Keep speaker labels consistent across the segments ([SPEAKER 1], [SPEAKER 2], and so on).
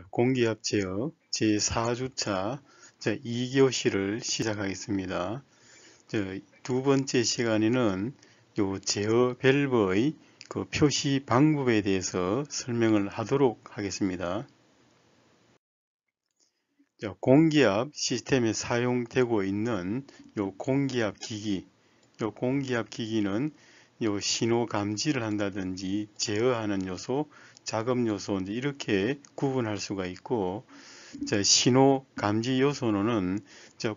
[SPEAKER 1] 공기압 제어 제4주차 2교시를 시작하겠습니다. 두 번째 시간에는 요 제어 밸브의 그 표시 방법에 대해서 설명을 하도록 하겠습니다. 공기압 시스템에 사용되고 있는 요 공기압 기기, 요 공기압 기기는 요 신호 감지를 한다든지 제어하는 요소, 작업 요소 이렇게 구분할 수가 있고, 신호 감지 요소로는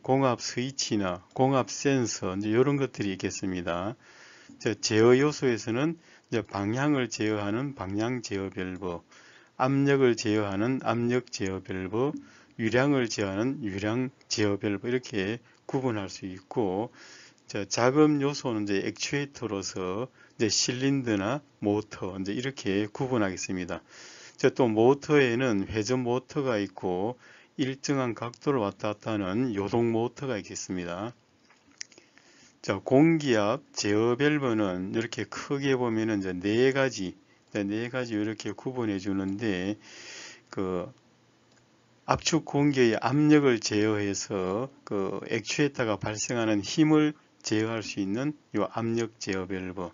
[SPEAKER 1] 공압 스위치나 공압 센서 이런 것들이 있겠습니다. 제어 요소에서는 방향을 제어하는 방향 제어 밸브, 압력을 제어하는 압력 제어 밸브, 유량을 제어하는 유량 제어 밸브 이렇게 구분할 수 있고, 작업 요소는 액추에이터로서 실린더나 모터 이렇게 구분하겠습니다. 또 모터에는 회전 모터가 있고 일정한 각도를 왔다 갔다 하는 요동 모터가 있겠습니다. 공기압 제어 밸브는 이렇게 크게 보면은 네 가지 이렇게 구분해 주는데, 그 압축 공기의 압력을 제어해서 그 액추에이터가 발생하는 힘을 제어할 수 있는 이 압력 제어 밸브,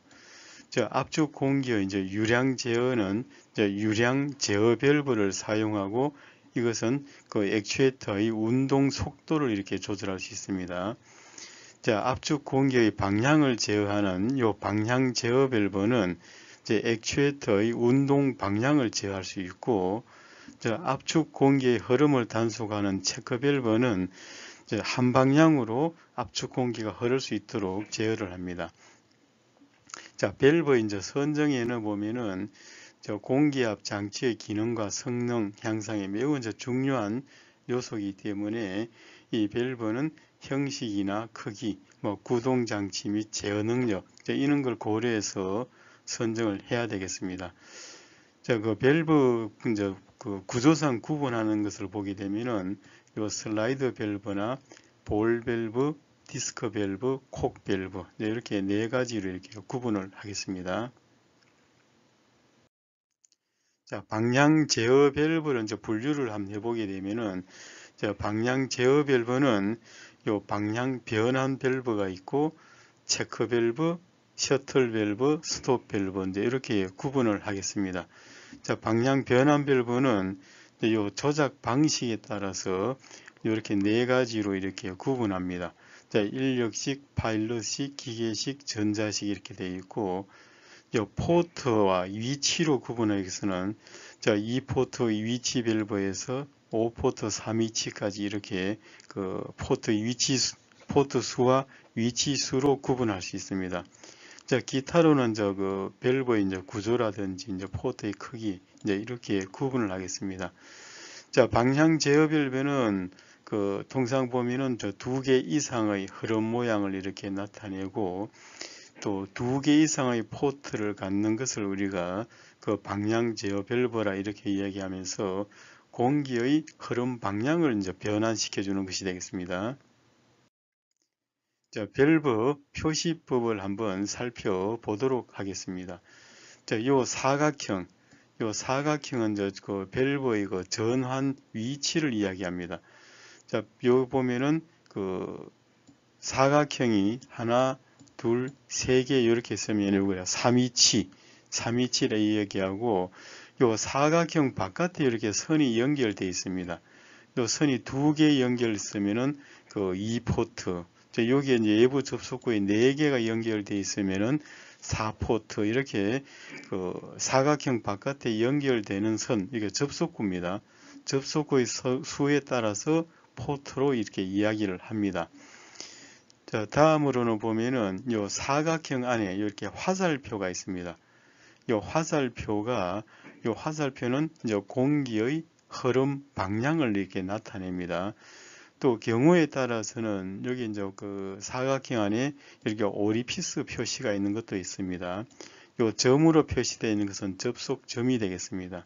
[SPEAKER 1] 압축 공기의 유량 제어는 유량 제어 밸브를 사용하고, 이것은 그 액추에이터의 운동 속도를 이렇게 조절할 수 있습니다. 압축 공기의 방향을 제어하는 이 방향 제어 밸브는 액추에이터의 운동 방향을 제어할 수 있고, 압축 공기의 흐름을 단속하는 체크 밸브는 한 방향으로 압축 공기가 흐를 수 있도록 제어를 합니다. 밸브 선정에는 보면은 공기압 장치의 기능과 성능 향상에 매우 중요한 요소이기 때문에 이 밸브는 형식이나 크기, 구동 장치 및 제어 능력 이런 걸 고려해서 선정을 해야 되겠습니다. 그 밸브 그 구조상 구분하는 것을 보게 되면은 요 슬라이드 밸브나 볼 밸브, 디스크 밸브, 콕 밸브 이렇게 네 가지로 이렇게 구분을 하겠습니다. 방향 제어 밸브를 분류를 한번 해보게 되면은, 방향 제어 밸브는 요 방향 변환 밸브가 있고, 체크 밸브, 셔틀 밸브, 스톱 밸브 이렇게 구분을 하겠습니다. 방향 변환 밸브는 요 조작 방식에 따라서 이렇게 네 가지로 이렇게 구분합니다. 인력식, 파일럿식, 기계식, 전자식 이렇게 되어 있고, 이 포트와 위치로 구분하기 위해서는 2포트 위치 밸브에서 5포트 3위치까지 이렇게 그 포트 수와 위치 수로 구분할 수 있습니다. 기타로는 그 밸브의 구조라든지 포트의 크기 이렇게 구분을 하겠습니다. 방향 제어 밸브는 그 통상 보면은 두 개 이상의 흐름 모양을 이렇게 나타내고, 또 두 개 이상의 포트를 갖는 것을 우리가 그 방향 제어 밸브라 이렇게 이야기하면서 공기의 흐름 방향을 변환시켜 주는 것이 되겠습니다. 밸브 표시법을 한번 살펴보도록 하겠습니다. 요 사각형은 그 밸브의 그 전환 위치를 이야기합니다. 요 보면은 그 사각형이 하나, 둘, 세 개 이렇게 쓰면 이거야 3위치를 이야기하고, 요 사각형 바깥에 이렇게 선이 연결되어 있습니다. 요 선이 두 개 연결했으면은 그 2포트, 여기에 이제 외부 접속구에 4개가 연결되어 있으면은 4포트 이렇게 그 사각형 바깥에 연결되는 선, 이게 접속구입니다. 접속구의 수에 따라서 포트로 이렇게 이야기를 합니다. 다음으로는 보면은 요 사각형 안에 이렇게 화살표가 있습니다. 요 화살표는 이제 공기의 흐름 방향을 이렇게 나타냅니다. 또 경우에 따라서는 여기 이제 그 사각형 안에 이렇게 오리피스 표시가 있는 것도 있습니다. 요 점으로 표시되어 있는 것은 접속점이 되겠습니다.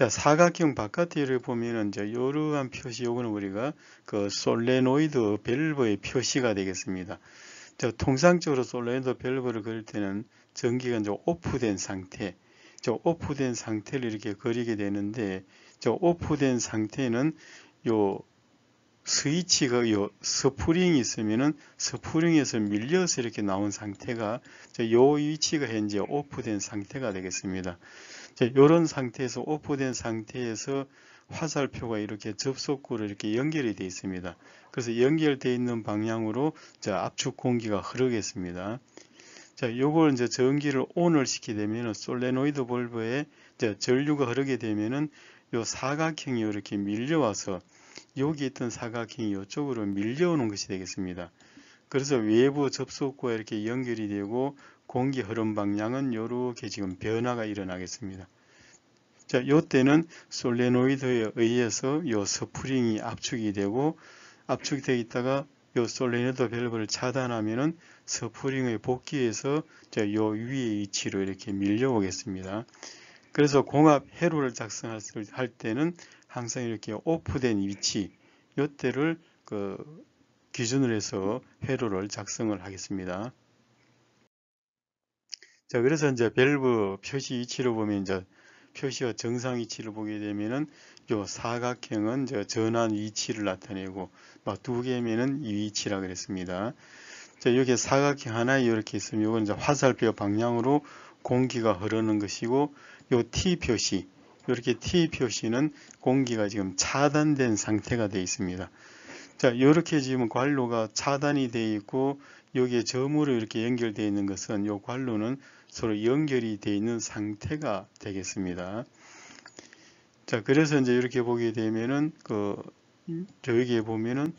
[SPEAKER 1] 사각형 바깥에 보면은 이러한 표시, 요거는 우리가 그 솔레노이드 밸브의 표시가 되겠습니다. 통상적으로 솔레노이드 밸브를 그릴 때는 전기가 오프된 상태, 저 오프된 상태를 이렇게 그리게 되는데, 저 오프된 상태는 요 스위치가 요 스프링이 있으면은 스프링에서 밀려서 이렇게 나온 상태가 요 위치가 현재 오프된 상태가 되겠습니다. 이런 상태에서 오프된 상태에서 화살표가 이렇게 접속구로 이렇게 연결이 되어 있습니다. 그래서 연결되어 있는 방향으로 압축 공기가 흐르겠습니다. 요걸 이제 전기를 ON을 시키게 되면 솔레노이드 볼브에 전류가 흐르게 되면은 요 사각형이 이렇게 밀려와서 여기 있던 사각형이 이쪽으로 밀려오는 것이 되겠습니다. 그래서 외부 접속구가 이렇게 연결이 되고 공기 흐름 방향은 이렇게 지금 변화가 일어나겠습니다. 이때는 솔레노이드에 의해서 요 스프링이 압축이 되고 압축되어 있다가 요 솔레노이드 밸브를 차단하면은 스프링의 복귀에서 요 위의 위치로 이렇게 밀려오겠습니다. 그래서 공합 회로를 작성할 때는 항상 이렇게 오프된 위치, 요때를 기준으로 해서 회로를 작성을 하겠습니다. 그래서 이제 밸브 표시 위치로 보면 이제 표시와 정상 위치를 보게 되면은 요 사각형은 전환 위치를 나타내고 두 개면은 이 위치라 그랬습니다. 여기 사각형 하나 이렇게 있으면 이건 이제 화살표 방향으로 공기가 흐르는 것이고 요 T 표시 이렇게 T 표시는 공기가 지금 차단된 상태가 되어 있습니다. 이렇게 지금 관로가 차단이 되어 있고 여기에 점으로 이렇게 연결되어 있는 것은 이 관로는 서로 연결이 되어 있는 상태가 되겠습니다. 그래서 이제 이렇게 보게 되면은 여기에 보면은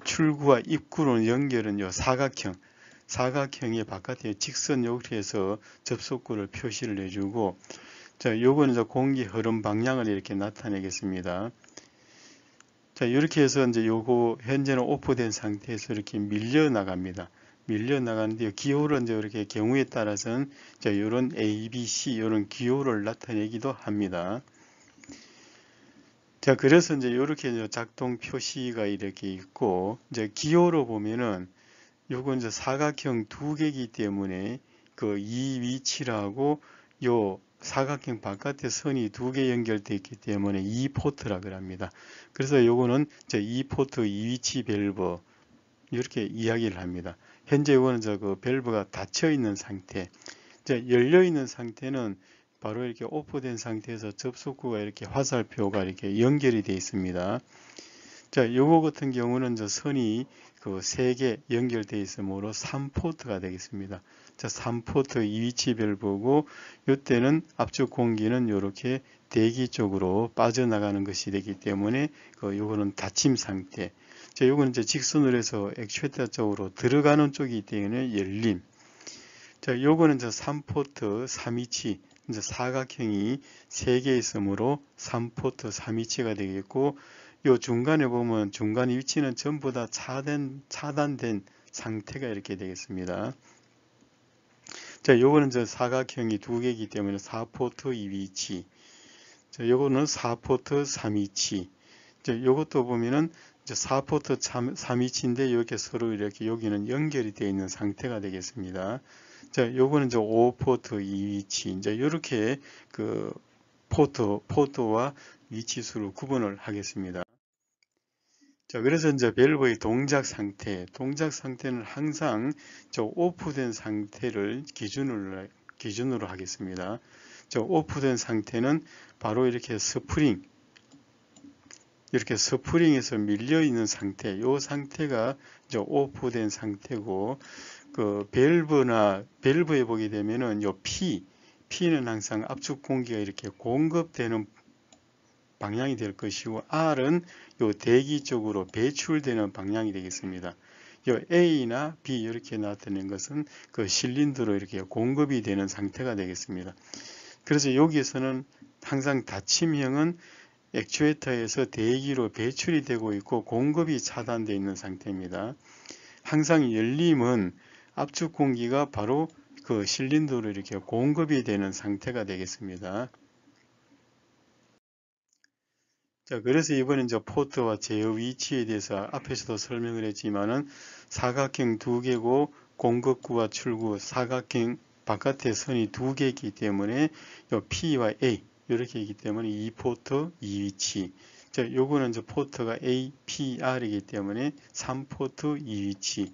[SPEAKER 1] 출구와 입구로 연결은 요 사각형의 바깥에 직선 요리에서 접속구를 표시를 해주고 요거는 이제 공기 흐름 방향을 이렇게 나타내겠습니다. 이렇게 해서 이제 요거 현재는 오프된 상태에서 이렇게 밀려 나갑니다. 밀려 나가는데 기호를 이제 이렇게 경우에 따라서는 이런 A, B, C 이런 기호를 나타내기도 합니다. 그래서 이제 이렇게 작동 표시가 이렇게 있고 이제 기호로 보면은 요건 이제 사각형 두 개이기 때문에 이 위치라고 요 사각형 바깥에 선이 두 개 연결되어 있기 때문에 이 포트라고 합니다. 그래서 요거는 이 포트 이 위치 밸브 이렇게 이야기를 합니다. 현재 요거는 밸브가 닫혀 있는 상태, 열려 있는 상태는 바로 이렇게 오프된 상태에서 접속구가 이렇게 화살표가 이렇게 연결이 되어 있습니다. 요거 같은 경우는 선이 세 개 연결되어 있으므로 3포트가 되겠습니다. 3포트 이 위치 밸브고 이때는 압축 공기는 이렇게 대기 쪽으로 빠져나가는 것이 되기 때문에 요거는 닫힘 상태. 요거는 이제 직선으로 해서 액추에이터 쪽으로 들어가는 쪽이기 때문에 열림. 요거는 3포트 3위치 이제 사각형이 3개 있으므로 3포트 3위치가 되겠고 요 중간에 보면 중간 위치는 전부 다 차단된 상태가 이렇게 되겠습니다. 요거는 사각형이 두 개이기 때문에 4포트 2위치. 요거는 4포트 3위치. 요것도 보면은 4포트 3위치인데 이렇게 서로 이렇게 여기는 연결이 되어 있는 상태가 되겠습니다. 요거는 5포트 2위치. 이렇게 포트와 위치수로 구분을 하겠습니다. 그래서 이제 밸브의 동작 상태는 항상 오프된 상태를 기준으로 하겠습니다. 오프된 상태는 바로 이렇게 스프링에서 밀려 있는 상태, 이 상태가 오프된 상태고, 밸브에 보게 되면은 P는 항상 압축 공기가 이렇게 공급되는 방향이 될 것이고 R은 요 대기 쪽으로 배출되는 방향이 되겠습니다. 요 A나 B 이렇게 나타낸 것은 실린더로 이렇게 공급이 되는 상태가 되겠습니다. 그래서 여기에서는 항상 닫힘형은 액추에이터에서 대기로 배출이 되고 있고 공급이 차단되어 있는 상태입니다. 항상 열림은 압축 공기가 바로 실린더로 이렇게 공급이 되는 상태가 되겠습니다. 그래서 이번에 포트와 제어 위치에 대해서 앞에서도 설명을 했지만은 사각형 두 개고 공급구와 출구 사각형 바깥에 선이 두 개 있기 때문에 요 P와 A 이렇게 있기 때문에 이 포트 이 위치. 자, 요거는 이제 포트가 A, P, R이기 때문에 3포트 이 위치.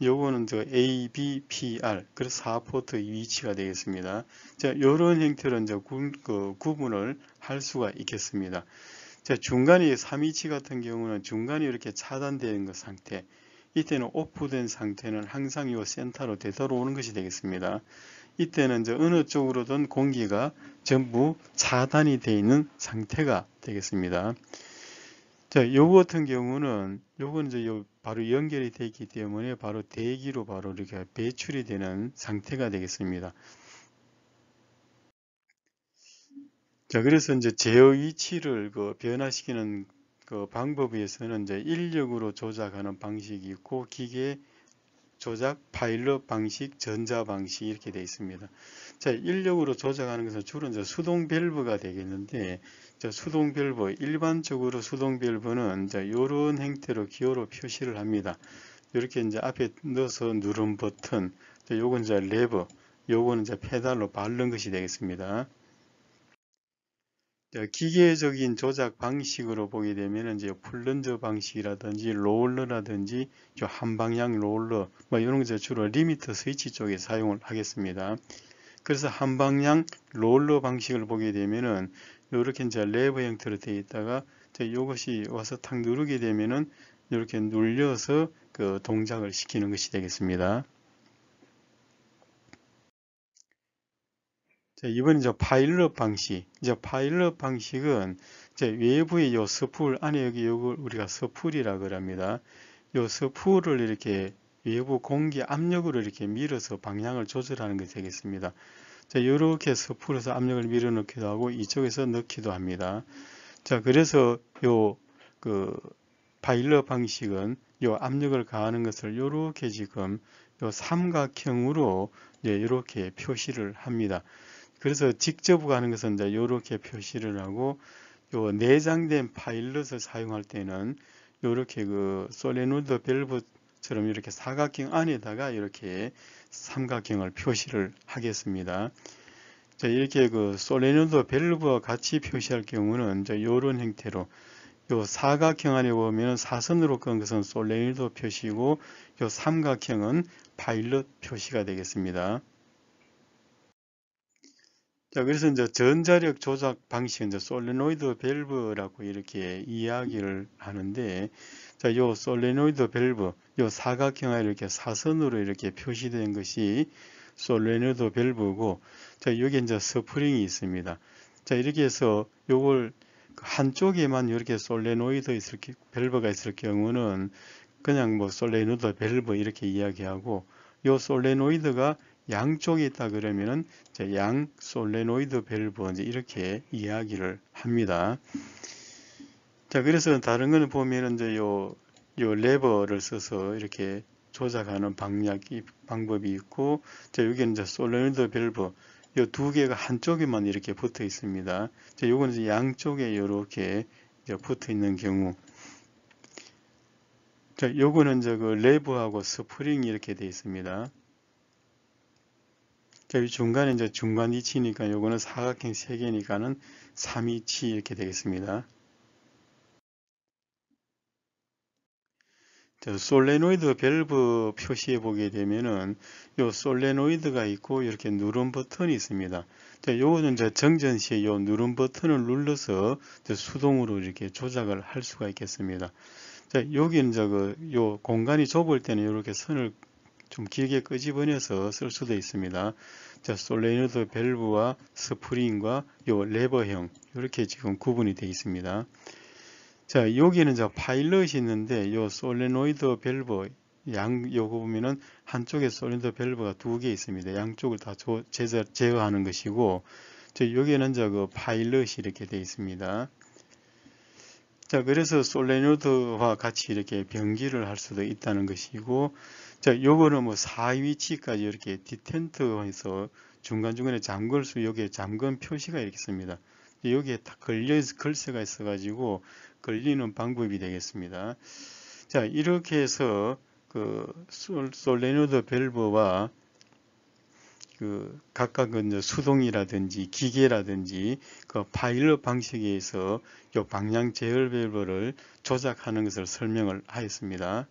[SPEAKER 1] 요거는 저 A, B, P, R. 그래서 4포트 이 위치가 되겠습니다. 자, 요런 형태로 이제 구분을 할 수가 있겠습니다. 자, 중간에 3위치 같은 경우는 중간이 이렇게 차단되는 것 상태. 이때는 오프된 상태는 항상 이 센터로 되돌아오는 것이 되겠습니다. 이때는 이제 어느 쪽으로든 공기가 전부 차단이 되어 있는 상태가 되겠습니다. 자, 요거 같은 경우는 요건 이제 바로 연결이 되어 있기 때문에 바로 대기로 바로 이렇게 배출이 되는 상태가 되겠습니다. 자, 그래서 이제 제어 위치를 변화시키는 방법에서는 이제 인력으로 조작하는 방식이 있고 기계 조작, 파일럿 방식, 전자 방식 이렇게 되어 있습니다. 자, 인력으로 조작하는 것은 주로 이제 수동 밸브가 되겠는데, 자, 수동 밸브, 일반적으로 수동 밸브는 이제 이런 형태로 기호로 표시를 합니다. 이렇게 이제 앞에 넣어서 누른 버튼, 요건 이제 레버, 요거는 이제 페달로 밟는 것이 되겠습니다. 기계적인 조작 방식으로 보게 되면 이제 플런저 방식이라든지 롤러라든지 한방향 롤러 뭐 이런 것을 주로 리미터 스위치 쪽에 사용을 하겠습니다. 그래서 한방향 롤러 방식을 보게 되면은 이렇게 이제 레버 형태로 되어 있다가 이것이 와서 탁 누르게 되면은 이렇게 눌려서 그 동작을 시키는 것이 되겠습니다. 자, 이번에 파일럿 방식. 파일럿 방식은 외부의 요 스풀 안에 여기 요걸 우리가 스풀이라 그럽니다. 요 스풀을 이렇게 외부 공기 압력으로 이렇게 밀어서 방향을 조절하는 것이 되겠습니다. 자, 이렇게 스풀에서 압력을 밀어 넣기도 하고 이쪽에서 넣기도 합니다. 자, 그래서 파일럿 방식은 요 압력을 가하는 것을 이렇게 지금 요 삼각형으로 이렇게 표시를 합니다. 그래서 직접 가는 것은 이제 이렇게 표시를 하고 요 내장된 파일럿을 사용할 때는 이렇게 솔레노이드 밸브처럼 이렇게 사각형 안에다가 이렇게 삼각형을 표시를 하겠습니다. 자, 이렇게 솔레노이드 밸브와 같이 표시할 경우는 이제 이런 형태로 요 사각형 안에 보면 사선으로 끈 것은 솔레노이드 표시고 요 삼각형은 파일럿 표시가 되겠습니다. 자, 그래서 이제 전자력 조작 방식은 이제 솔레노이드 밸브라고 이렇게 이야기를 하는데, 자, 요 솔레노이드 밸브, 요 사각형에 이렇게 사선으로 이렇게 표시된 것이 솔레노이드 밸브고, 자, 여기 이제 스프링이 있습니다. 자, 이렇게 해서 요걸 한쪽에만 이렇게 솔레노이드 밸브가 있을 경우는 그냥 뭐 솔레노이드 밸브 이렇게 이야기하고, 요 솔레노이드가 양쪽에 있다 그러면은 양 솔레노이드 밸브 이렇게 이야기를 합니다. 자, 그래서 다른 거는 보면은 이제 요 레버를 써서 이렇게 조작하는 방법이 있고, 자, 여기는 이제 솔레노이드 밸브 요 두 개가 한쪽에만 이렇게 붙어 있습니다. 자, 요거는 이제 양쪽에 이렇게 붙어 있는 경우. 자, 요거는 이제 레버하고 스프링이 이렇게 되어 있습니다. 자, 이 중간에 이제 중간 위치니까 요거는 사각형 3개니까는 3위치 이렇게 되겠습니다. 자, 솔레노이드 밸브 표시해 보게 되면은 요 솔레노이드가 있고 이렇게 누른 버튼이 있습니다. 자, 요거는 이제 정전 시에 요 누른 버튼을 눌러서 수동으로 이렇게 조작을 할 수가 있겠습니다. 자, 여기는 이제 요 공간이 좁을 때는 이렇게 선을 좀 길게 끄집어내서 쓸 수도 있습니다. 자, 솔레노이드 밸브와 스프링과 요 레버형 이렇게 지금 구분이 되어 있습니다. 자, 여기는 이제 파일럿이 있는데 요 솔레노이드 밸브 요거 보면은 한쪽에 솔레노이드 밸브가 두 개 있습니다. 양쪽을 다 제어하는 것이고, 자, 여기는 이제 파일럿이 이렇게 되어 있습니다. 자, 그래서 솔레노이드와 같이 이렇게 병기를 할 수도 있다는 것이고, 자, 요거는 뭐 4위치까지 이렇게 디텐트에서 중간중간에 잠글 수, 여기에 잠금 표시가 이렇게 있습니다. 여기에 딱 걸쇠가 있어가지고 걸리는 방법이 되겠습니다. 자, 이렇게 해서 솔레노이드 밸브와 각각은 이제 수동이라든지 기계라든지 그 파일럿 방식에 의해서 요 방향 제어 밸브를 조작하는 것을 설명을 하였습니다.